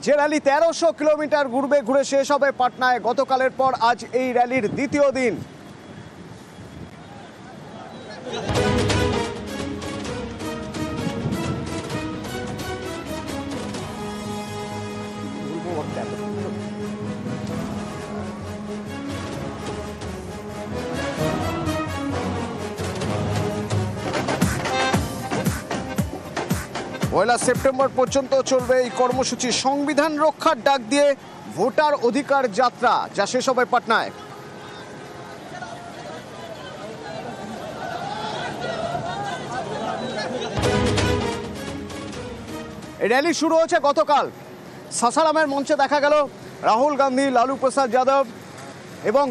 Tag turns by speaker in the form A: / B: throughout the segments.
A: যে rally 1300 kilometre ঘুরে শেষ হবে পাটনায়। গতকালের পর আজ এই র্যালির দ্বিতীয় দিন। পয়লা সেপ্টেম্বর পর্যন্ত চলবে এই কর্মসূচি। সংবিধান রক্ষার ডাক দিয়ে ভোটার অধিকার যাত্রা, যা শেষ হবে পাটনায়। এই র্যালি শুরু হয়েছে গতকাল। সাসারামের মঞ্চে দেখা গেল রাহুল গান্ধী, লালু প্রসাদ যাদব এবং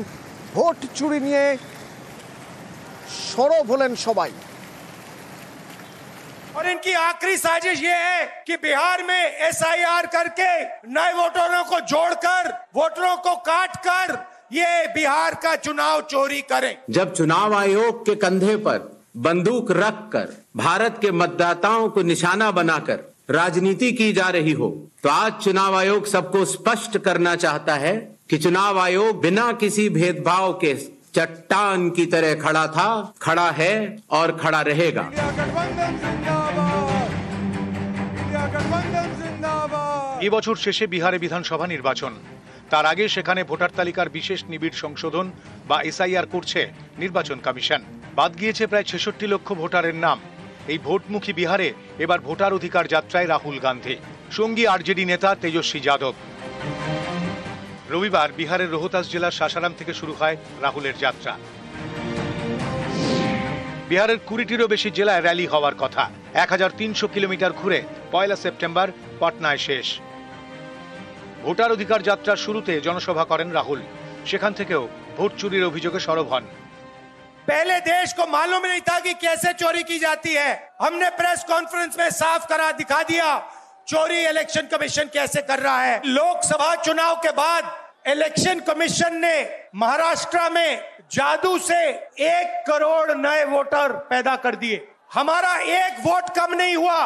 A: ভোট চুরি নিয়ে সরব হলেন সবাই।
B: और इनकी आखिरी साजिश ये है कि बिहार में एसआईआर करके नए वोटरों को जोड़कर, वोटरों को काटकर ये बिहार का चुनाव चोरी करें।
C: जब चुनाव आयोग के कंधे पर बंदूक रखकर भारत के मतदाताओं को निशाना बनाकर राजनीति की जा रही हो, तो आज चुनाव आयोग सबको स्पष्ट करना चाहता है कि चुनाव आयोग बिना किसी भेदभाव के चट्टान की तरह खड़ा था, खड़ा है और खड़ा रहेगा।
D: এবছর শেষে বিহারে বিধানসভা নির্বাচন। তার আগে সেখানে ভোটার তালিকার বিশেষ নিবিড় সংশোধন বা এসআইআর করছে নির্বাচন কমিশন। বাদ গিয়েছে প্রায় 66 লক্ষ ভোটারের নাম। এই ভোটমুখী বিহারে এবার ভোটার অধিকার যাত্রায় রাহুল গান্ধী, সঙ্গী আরজেডি নেতা তেজস্বী যাদব। রবিবার বিহারের রোহতাস জেলার সাসারাম থেকে শুরু হয় রাহুলের যাত্রা। বিহারের 20টিরও বেশি জেলায় র্যালি হওয়ার কথা। 1300 কিলোমিটার ঘুরে পয়লা সেপ্টেম্বর পাটনায় শেষ। ভোটার অধিকার যাত্রার শুরুতে জনসভা করেন রাহুল। সেখান থেকেও ভোট চুরির অভিযোগে সরব হন।
B: पहले देश को मालूम नहीं था कि कैसे चोरी की जाती है। हमने प्रेस कॉन्फ्रेंस में साफ करा दिखा दिया चोरी इलेक्शन कमीशन कैसे कर रहा है। लोकसभा चुनाव के बाद इलेक्शन कमीशन ने महाराष्ट्र में जादू से 1 करोड़ नए वोटर पैदा कर दिए। हमारा एक वोट कम नहीं हुआ।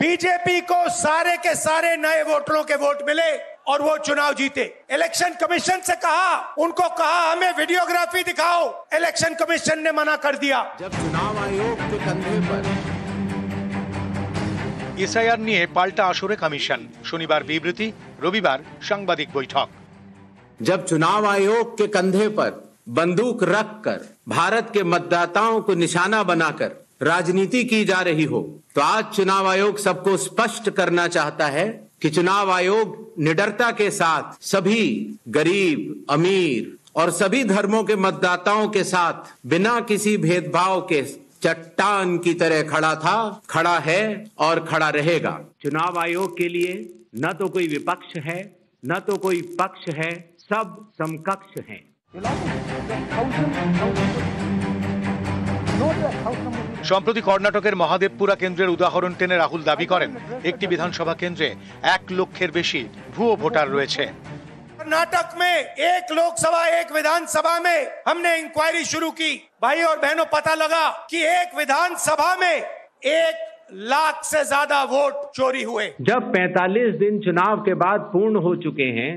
B: बीजेपी को सारे के सारे नए वोटरों के वोट मिले और वो चुनाव जीते। इलेक्शन कमीशन से कहा, उनको कहा हमें वीडियोग्राफी दिखाओ, इलेक्शन कमीशन ने मना कर दिया।
C: जब चुनाव आयोग के कंधे पर
D: এসআইআর নিয়ে পাল্টা আসরে কমিশন। শনিবার বিবৃতি, রবিবার সাংবাদিক বৈঠক।
C: जब चुनाव आयोग के कंधे पर बंदूक रखकर भारत के मतदाताओं को निशाना बनाकर राजनीति की जा रही हो, तो आज चुनाव आयोग सबको स्पष्ट करना चाहता है कि चुनाव आयोग निडरता के साथ सभी गरीब, अमीर और सभी धर्मों के मतदाताओं के साथ बिना किसी भेदभाव के चट्टान की तरह खड़ा था, खड़ा है और खड़ा रहेगा। चुनाव आयोग के लिए न तो कोई विपक्ष है, न तो कोई पक्ष है, सब समकक्ष हैं।
D: সম্প্রতি কর্ণাটকের মহাদেবপুরা কেন্দ্রের উদাহরণ টেনে রাহুল দাবি করেন একটি বিধানসভা কেন্দ্রে 1 লক্ষের বেশি ভুয়ো ভোটার রয়েছে।
B: कर्नाटक में 1 लोकसभा 1 विधानसभा में हमने इंक्वायरी शुरू की। भाई और बहनों, पता लगा कि 1 विधानसभा में 1 लाख से ज्यादा वोट चोरी हुए।
C: जब 45 दिन चुनाव के बाद पूर्ण हो चुके हैं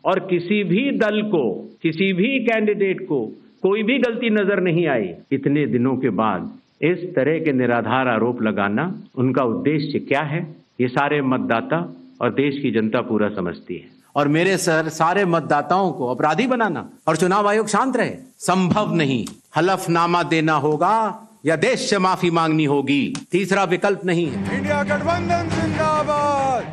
C: और किसी भी दल को, किसी भी कैंडिडेट को कोई भी गलती नजर नहीं आई, इतने दिनों के बाद इस तरह के निराधार आरोप लगाना, उनका उद्देश्य क्या है, ये सारे मतदाता और देश की जनता पूरा समझती है। और मेरे सारे मतदाताओं को अपराधी बनाना और चुनाव आयोग शांत रहे, संभव नहीं। हलफनामा देना होगा या देश से माफी मांगनी होगी, तीसरा विकल्प नहीं है।
B: इंडिया गठबंधन जिंदाबाद।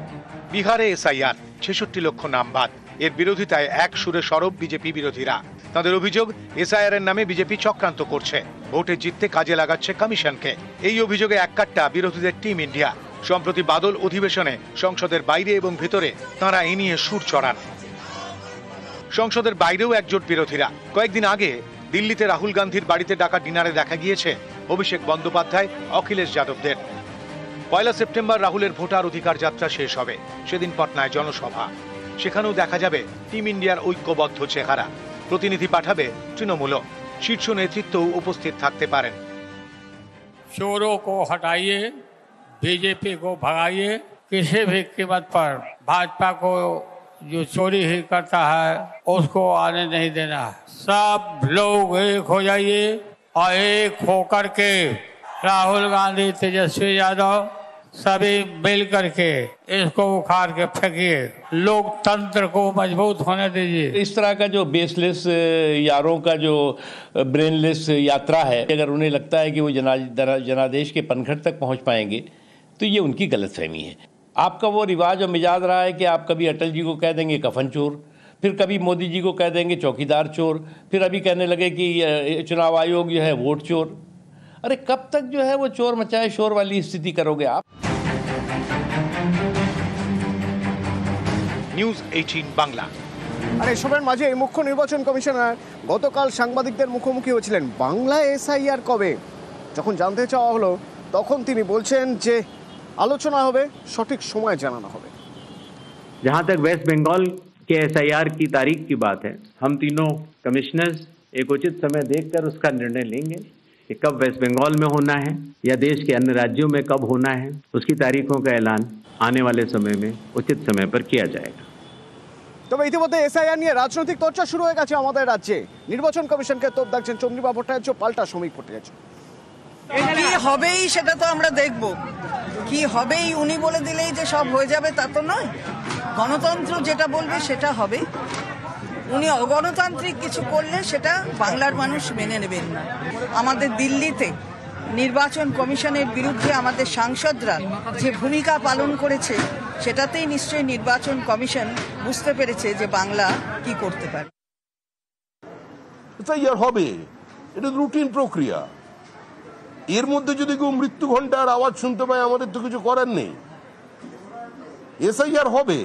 D: বিহারে এসআইআর, 66 লক্ষ নাম বাদ। এর বিরোধিতায় এক সুরে সরব বিজেপি বিরোধীরা। তাদের অভিযোগ, এসআইআর এর নামে বিজেপি চক্রান্ত করছে, ভোটে জিততে কাজে লাগাচ্ছে কমিশনকে। এই অভিযোগে এককাট্টা বিরোধীদের টিম ইন্ডিয়া। সম্প্রতি বাদল অধিবেশনে সংসদের বাইরে এবং ভেতরে তাঁরা এ নিয়ে সুর চড়ান। সংসদের বাইরেও একজোট বিরোধীরা। কয়েকদিন আগে দিল্লিতে রাহুল গান্ধীর বাড়িতে ডাকা ডিনারে দেখা গিয়েছে অভিষেক বন্দ্যোপাধ্যায়, অখিলেশ যাদবদের। পয়লা সেপ্টেম্বর রাহুলের ভোটার অধিকার যাত্রা শেষ হবে। সেদিন পাটনায় জনসভা। সেখানেও দেখা যাবে টিম ইন্ডিয়ার ঐক্যবদ্ধ চেহারা। প্রতিনিধি পাঠাবে তৃণমূলও। শীর্ষ নেতৃত্বও উপস্থিত থাকতে পারেন।
E: चोरों को हटाइए, बीजेपी को भगाइए, किसी भी कीमत पर भाजपा को जो चोरी ही करता है उसको आने नहीं देना है। सब लोग एक हो जाइए और एक होकर के राहुल गांधी, तेजस्वी यादव सभी मिल करके इसको उखाड़ के फेंकिए, लोकतंत्र को मजबूत होने दीजिए।
F: इस तरह का जो बेसलेस यारों का जो ब्रेनलेस यात्रा है, अगर उन्हें लगता है कि वो जनादेश के पनघट तक पहुंच पाएंगे तो ये उनकी गलतफहमी है। आपका वो रिवाज और मिजाज रहा है कि आप कभी अटल जी को कह देंगे कफन चोर, फिर कभी मोदी जी को कह देंगे चौकीदार चोर, फिर अभी कहने लगे कि चुनाव आयोग जो है वोट चोर। अरे कब तक जो है वो चोर मचाए शोर वाली स्थिति करोगे आप?
D: নিউজ 18 বাংলা।
A: আর এসবের মাঝে মুখ্য নির্বাচন কমিশনার গতকাল সাংবাদিকদের মুখোমুখি হয়েছিলেন। বাংলায় এসআইআর কবে যখন জানতে চাওয়া হলো তখন তিনি বলছেন যে আলোচনা হবে, সঠিক সময় জানানো হবে।
C: जहां तक वेस्ट बंगाल के एसआईआर की तारीख की बात है, हम तीनों कमिश्नर्स एक उचित समय देखकर उसका निर्णय लेंगे कि कब वेस्ट बंगाल में होना है या देश के अन्य राज्यों में कब होना है। उसकी तारीखों का ऐलान आने वाले समय में उचित समय पर किया जाएगा।
A: তবে ইতিমধ্যে এসআইআর নিয়ে রাজনৈতিক চর্চা শুরু হয়ে গেছে আমাদের রাজ্যে। নির্বাচন কমিশনকে তোপ দাগছেন চন্দ্রিমা ভট্টাচার্য, পাল্টা শ্রমিক ভট্টাচার্য।
G: কি হবেই সেটা তো আমরা দেখব, কি হবেই উনি বলে দিলেই যে সব হয়ে যাবে তা তো নয়। গণতন্ত্র যেটা বলবে সেটা হবে। উনি অগণতান্ত্রিক কিছু করলে সেটা বাংলার মানুষ মেনে নেবেন না। আমাদের দিল্লিতে নির্বাচন কমিশনের বিরুদ্ধে আমাদের সাংসদরা যে ভূমিকা পালন করেছে সেটাতেই নিশ্চয়ই নির্বাচন কমিশন বুঝতে পেরেছে যে বাংলা কি করতে পারে।
H: এসআইআর হবে, এটা রুটিন প্রক্রিয়া। এর মধ্যে যদি কেউ মৃত্যু ঘণ্টার আওয়াজ শুনতে পায় আমাদের তো কিছু করার নেই। এসআইআর হবে,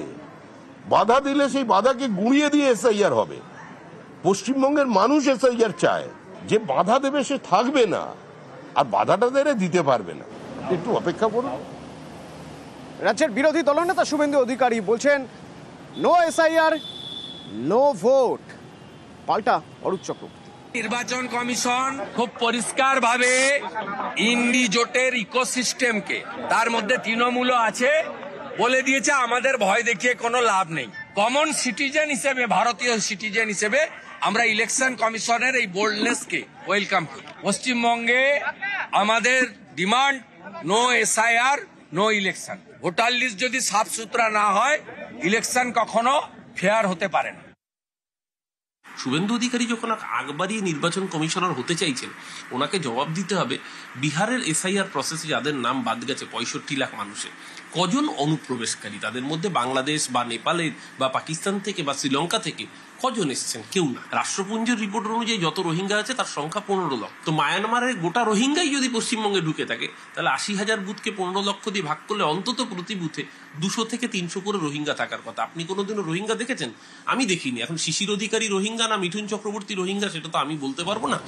H: বাধা দিলে সেই বাধাকে গুঁড়িয়ে দিয়ে এসআইআর হবে। পশ্চিমবঙ্গের মানুষ এসআইআর চায়, যে বাধা দেবে সে থাকবে না, আর বাধাটা দেরে দিতে পারবে না। একটু অপেক্ষা করুন।
A: রাজ্যের বিরোধী দলনেতা শুভেন্দু অধিকারী বলছেন নো এসআইআর নো ভোট। পাল্টা অরূপ চক্রবর্তী।
I: নির্বাচন কমিশন খুব পরিষ্কার ভাবে ইন্ডি জোটের ইকোসিস্টেমকে, তার মধ্যে তৃণমূলও আছে, বলে দিয়েছে আমাদের ভয় দেখিয়ে কোনো লাভ নেই। কমন সিটিজেন হিসেবে, ভারতীয় সিটিজেন হিসেবে আমরা ইলেকশন কমিশনের এই বোল্ডনেসকে ওয়েলকাম করি। পশ্চিমবঙ্গে আমাদের demand no SIR no election. Voter list যদি সাফ সুতরা না হয় ইলেকশন কখনো ফেয়ার হতে পারে না।
J: শুভেন্দু অধিকারী যখন আগ বাড়িয়ে নির্বাচন কমিশনার হতে চাইছেন, ওনাকে জবাব দিতে হবে বিহারের এসআইআর প্রসেসে যাদের নাম বাদ গেছে 65 লাখ মানুষের, কজন অনুপ্রবেশকারী, তাদের মধ্যে বাংলাদেশ বা নেপালের বা পাকিস্তান থেকে বা শ্রীলঙ্কা থেকে কজন এসেছেন? কেউ না। রাষ্ট্রপুঞ্জের রিপোর্ট অনুযায়ী যত রোহিঙ্গা আছে তার সংখ্যা 15 লক্ষ। তো মায়ানমারের গোটা রোহিঙ্গাই যদি পশ্চিমবঙ্গে ঢুকে থাকে তাহলে 80,000 বুথকে 15 লক্ষ দিয়ে ভাগ করলে অন্তত প্রতি বুথে 200 থেকে 300 করে রোহিঙ্গা থাকার কথা। আপনি কোনোদিনও রোহিঙ্গা দেখেছেন? আমি দেখিনি। এখন শিশির অধিকারী রোহিঙ্গা না মিঠুন চক্রবর্তী রোহিঙ্গা সেটা তো আমি বলতে পারবো না।